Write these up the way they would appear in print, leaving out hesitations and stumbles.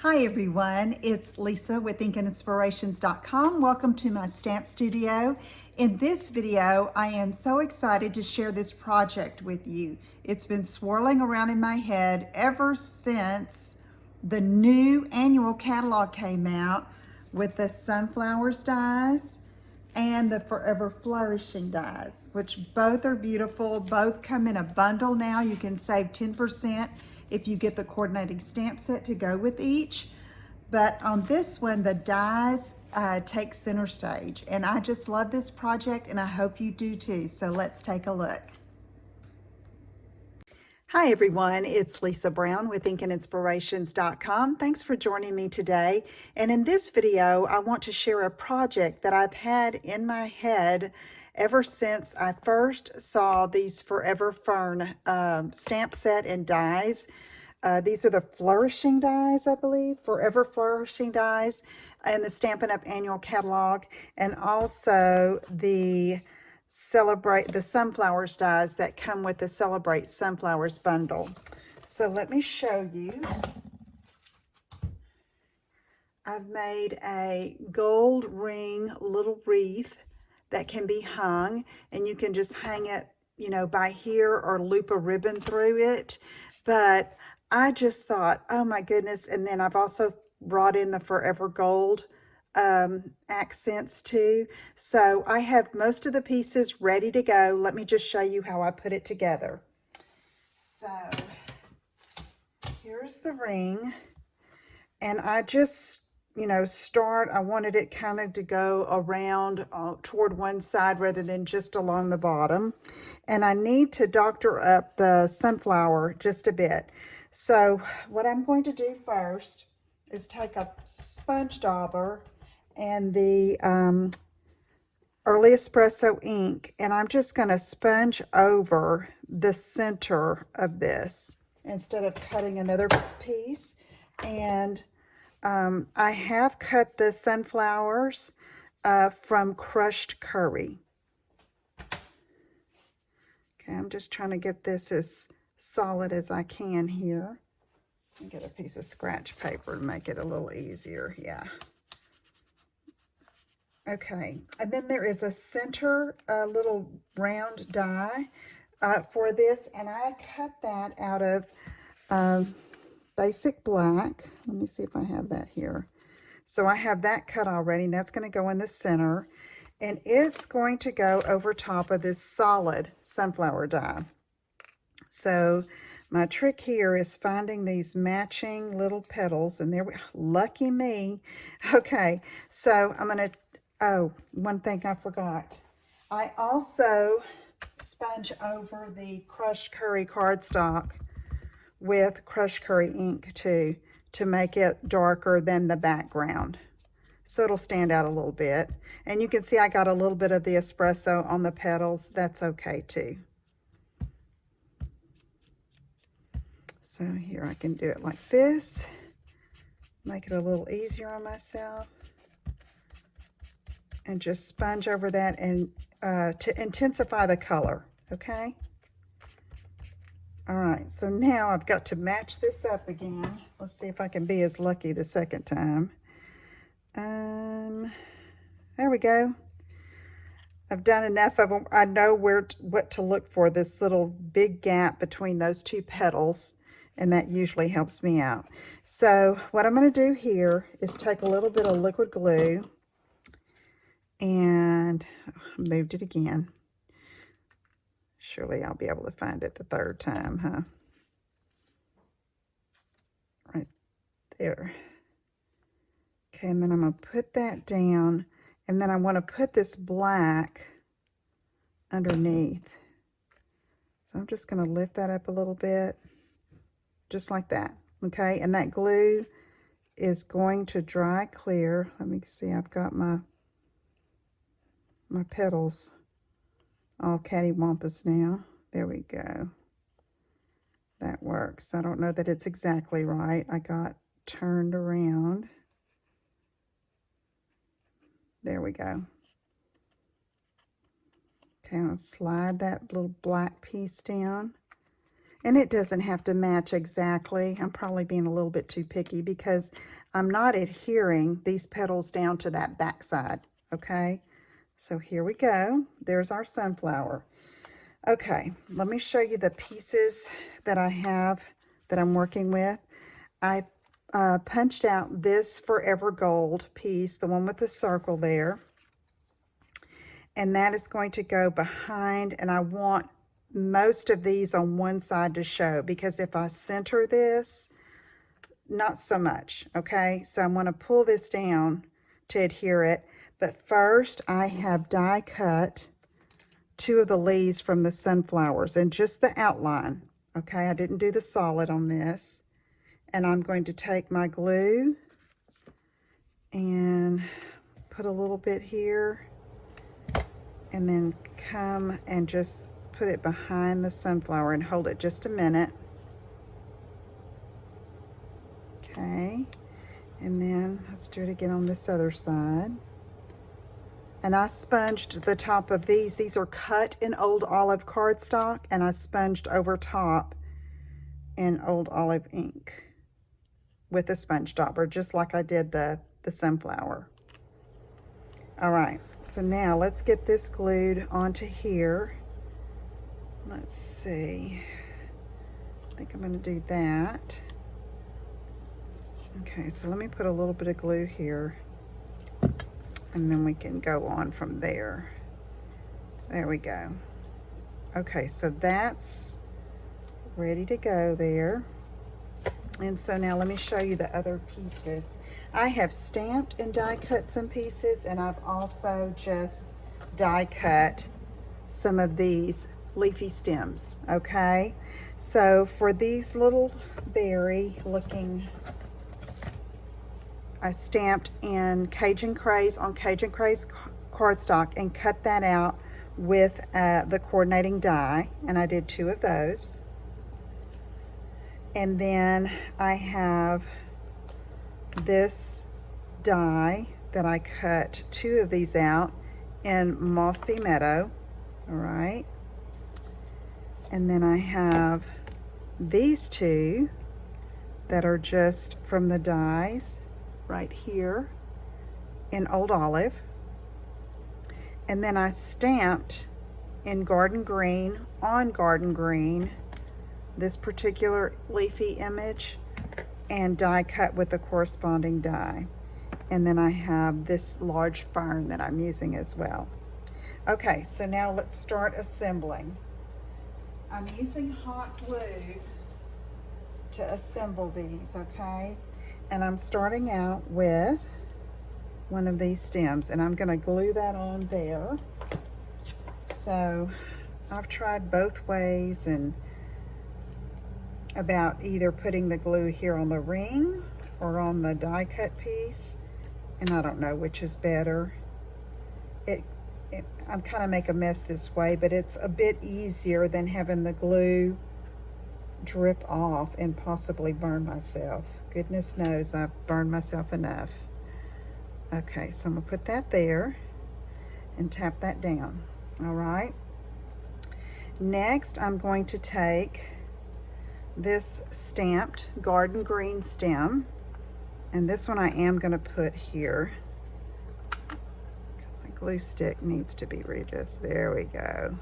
Hi everyone, it's Lisa with InkandInspirations.com. Welcome to my stamp studio. In this video, I am so excited to share this project with you. It's been swirling around in my head ever since the new annual catalog came out with the Sunflowers dies and the Forever Flourishing dies, which both are beautiful. Both come in a bundle now. You can save 10% if you get the coordinating stamp set to go with each. But on this one, the dies take center stage. And I just love this project and I hope you do too. So let's take a look. Hi everyone, it's Lisa Brown with InkandInspirations.com. Thanks for joining me today. And in this video, I want to share a project that I've had in my head ever since I first saw these Forever Fern stamp set and dies. These are the Flourishing dies, I believe, Forever Flourishing dies, and the Stampin' Up! Annual Catalog, and also the Celebrate the Sunflowers dies that come with the Celebrate Sunflowers bundle. So let me show you. I've made a gold ring little wreath that can be hung, and you can just hang it, you know, by here or loop a ribbon through it. But I just thought, oh my goodness, and then I've also brought in the Forever Gold accents too. So I have most of the pieces ready to go. Let me just show you how I put it together. So here's the ring, and I just, you know, I wanted it kind of to go around toward one side rather than just along the bottom. And I need to doctor up the sunflower just a bit. So what I'm going to do first is take a sponge dauber and the early espresso ink, and I'm just going to sponge over the center of this instead of cutting another piece. And I have cut the sunflowers from crushed curry. Okay, I'm just trying to get this as solid as I can here. I'll get a piece of scratch paper to make it a little easier. Yeah. Okay, and then there is a center little round die for this, and I cut that out of basic black. Let me see if I have that here. So I have that cut already, and that's going to go in the center, and it's going to go over top of this solid sunflower die. So my trick here is finding these matching little petals, and lucky me. Okay, so I'm going to, oh, one thing I forgot. I also sponge over the crushed curry cardstock with crushed curry ink too, to make it darker than the background. So it'll stand out a little bit. And you can see I got a little bit of the espresso on the petals. That's okay too. So here I can do it like this. Make it a little easier on myself. And just sponge over that and to intensify the color, okay? All right, so now I've got to match this up again. Let's see if I can be as lucky the second time. There we go. I've done enough of them. I know what to look for, this little big gap between those two petals, and that usually helps me out. So what I'm going to do here is take a little bit of liquid glue, and moved it again. Surely I'll be able to find it the third time, huh? Right there. Okay, and then I'm going to put that down, and then I want to put this black underneath. So I'm just going to lift that up a little bit, just like that, okay? And that glue is going to dry clear. Let me see, I've got my petals all cattywampus now. There we go. That works. I don't know that it's exactly right. I got turned around. There we go. Okay, I'm going to slide that little black piece down. And it doesn't have to match exactly. I'm probably being a little bit too picky because I'm not adhering these petals down to that back side, okay? So here we go. There's our sunflower. Okay, let me show you the pieces that I have that I'm working with. I punched out this Forever Gold piece, the one with the circle there. And that is going to go behind, and I want most of these on one side to show, because if I center this, not so much, okay? So I'm going to pull this down to adhere it. But first, I have die cut 2 of the leaves from the sunflowers and just the outline, okay? I didn't do the solid on this. And I'm going to take my glue and put a little bit here, and then come and just put it behind the sunflower and hold it just a minute. Okay, and then let's do it again on this other side. And I sponged the top of these. These are cut in Old Olive cardstock, and I sponged over top in Old Olive ink with a sponge dauber, just like I did the sunflower. All right, so now let's get this glued onto here. Let's see. I think I'm going to do that. Okay, so let me put a little bit of glue here, and then we can go on from there. There we go. Okay, so that's ready to go there. And so now let me show you the other pieces. I have stamped and die cut some pieces, and I've also just die cut some of these leafy stems, okay? So for these little berry looking, I stamped in Cajun Craze on Cajun Craze cardstock and cut that out with the coordinating die, and I did 2 of those. And then I have this die that I cut 2 of these out in Mossy Meadow, all right? And then I have these 2 that are just from the dies right here in Old Olive. And then I stamped in Garden Green on Garden Green this particular leafy image and die cut with the corresponding die. And then I have this large fern that I'm using as well. Okay, so now let's start assembling. I'm using hot glue to assemble these, okay? And I'm starting out with one of these stems, and I'm going to glue that on there. So I've tried both ways and about either putting the glue here on the ring or on the die cut piece, and I don't know which is better. I'm kind of make a mess this way, but it's a bit easier than having the glue drip off and possibly burn myself. Goodness knows I've burned myself enough. Okay, so I'm gonna put that there and tap that down. All right, next I'm going to take this stamped Garden Green stem, and this one I am going to put here. My glue stick needs to be readjusted. There we go.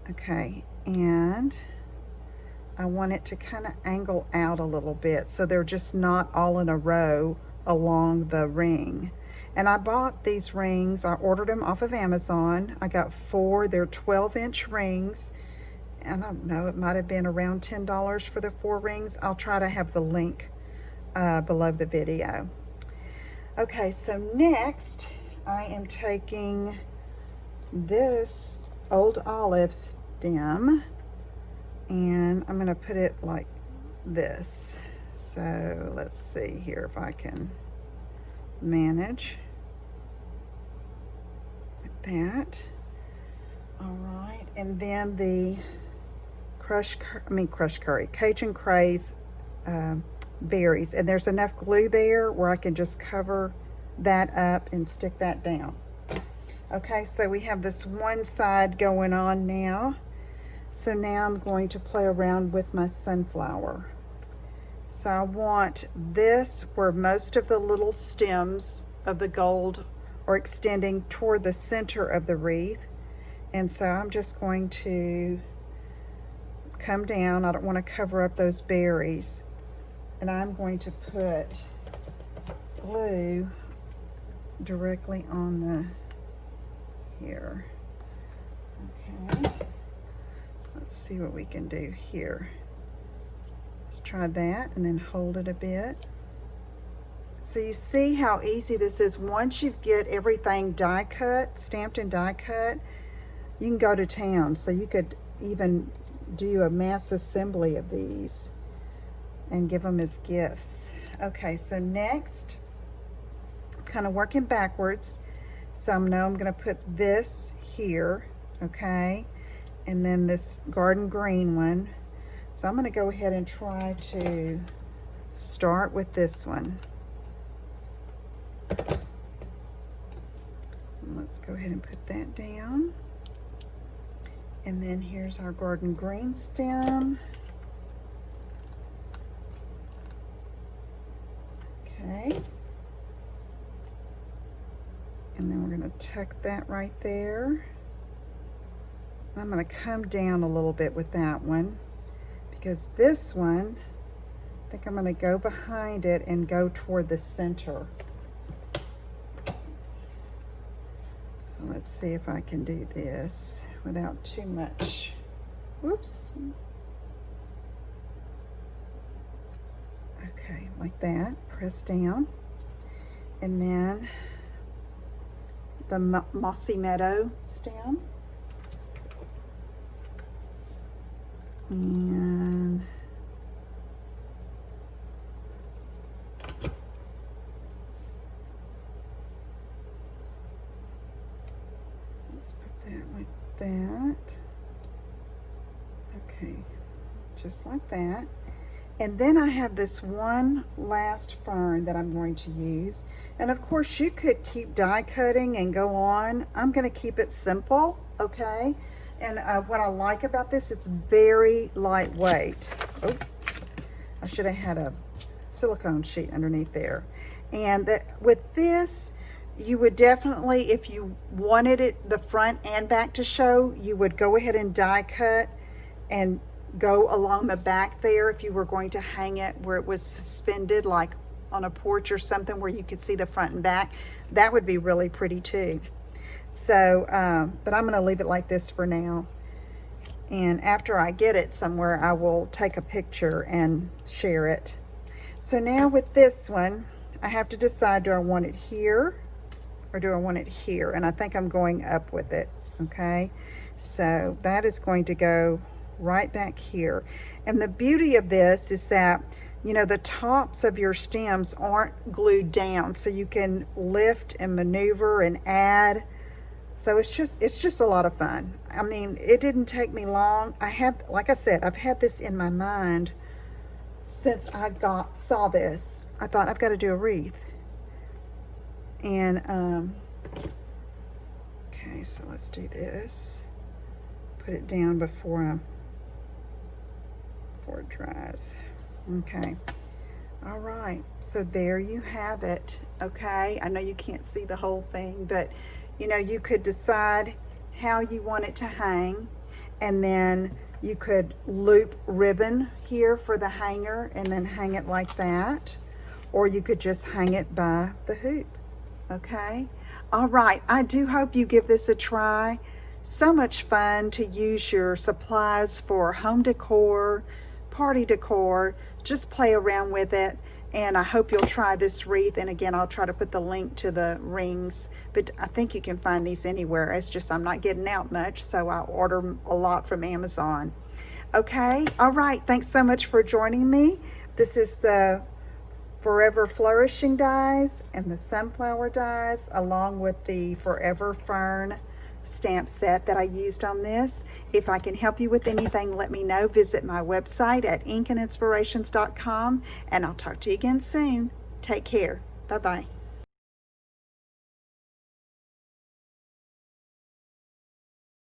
Okay, and I want it to kind of angle out a little bit so they're just not all in a row along the ring. And I bought these rings. I ordered them off of Amazon. I got 4. They're 12-inch rings. I don't know, it might have been around $10 for the 4 rings. I'll try to have the link below the video. Okay, so next I am taking this Old Olive stem, and I'm going to put it like this. So let's see here if I can manage like that. All right, and then the Cajun Craze berries, and there's enough glue there where I can just cover that up and stick that down. Okay, so we have this one side going on now. So now I'm going to play around with my sunflower. So I want this where most of the little stems of the gold are extending toward the center of the wreath. And so I'm just going to come down. I don't want to cover up those berries. And I'm going to put glue directly on the here. Okay. Let's see what we can do here. Let's try that and then hold it a bit. So you see how easy this is. Once you get everything die cut, stamped and die cut, you can go to town. So you could even do a mass assembly of these and give them as gifts. Okay, so next, kind of working backwards. So I know I'm going to put this here, okay, and then this garden green one. So I'm going to go ahead and try to start with this one. Let's go ahead and put that down. And then here's our garden green stem. Okay. And then we're going to tuck that right there. I'm going to come down a little bit with that one, because this one, I think I'm going to go behind it and go toward the center. So let's see if I can do this without too much. Whoops. Okay, like that. Press down. And then the Mossy Meadow stem. And let's put that like that. Okay, just like that. And then I have this one last fern that I'm going to use. And of course you could keep die cutting and go on. I'm going to keep it simple, okay? And what I like about this, it's very lightweight. Oh, I should have had a silicone sheet underneath there. And with this, you would definitely, if you wanted it, the front and back to show, you would go ahead and die cut and go along the back there if you were going to hang it where it was suspended, like on a porch or something where you could see the front and back. That would be really pretty too. So, but I'm going to leave it like this for now. And after I get it somewhere, I will take a picture and share it. So now with this one, I have to decide, do I want it here or do I want it here? And I think I'm going up with it, okay? So that is going to go right back here. And the beauty of this is that, you know, the tops of your stems aren't glued down, so you can lift and maneuver and add. So it's just a lot of fun. I mean, it didn't take me long. Like I said, I've had this in my mind since I saw this. I thought, I've got to do a wreath. And okay, so let's do this. Put it down before it dries. Okay. All right, so there you have it. Okay, I know you can't see the whole thing, but you know, you could decide how you want it to hang, and then you could loop ribbon here for the hanger and then hang it like that, or you could just hang it by the hoop. Okay. All right, I do hope you give this a try. So much fun to use your supplies for home decor, party decor. Just play around with it, and I hope you'll try this wreath. And again, I'll try to put the link to the rings, but I think you can find these anywhere. It's just I'm not getting out much, so I order a lot from Amazon. Okay, all right, thanks so much for joining me. This is the Forever Flourishing dies and the sunflower dies, along with the Forever Fern stamp set that I used on this. If I can help you with anything, let me know. Visit my website at inkandinspirations.com, and I'll talk to you again soon. Take care. Bye-bye.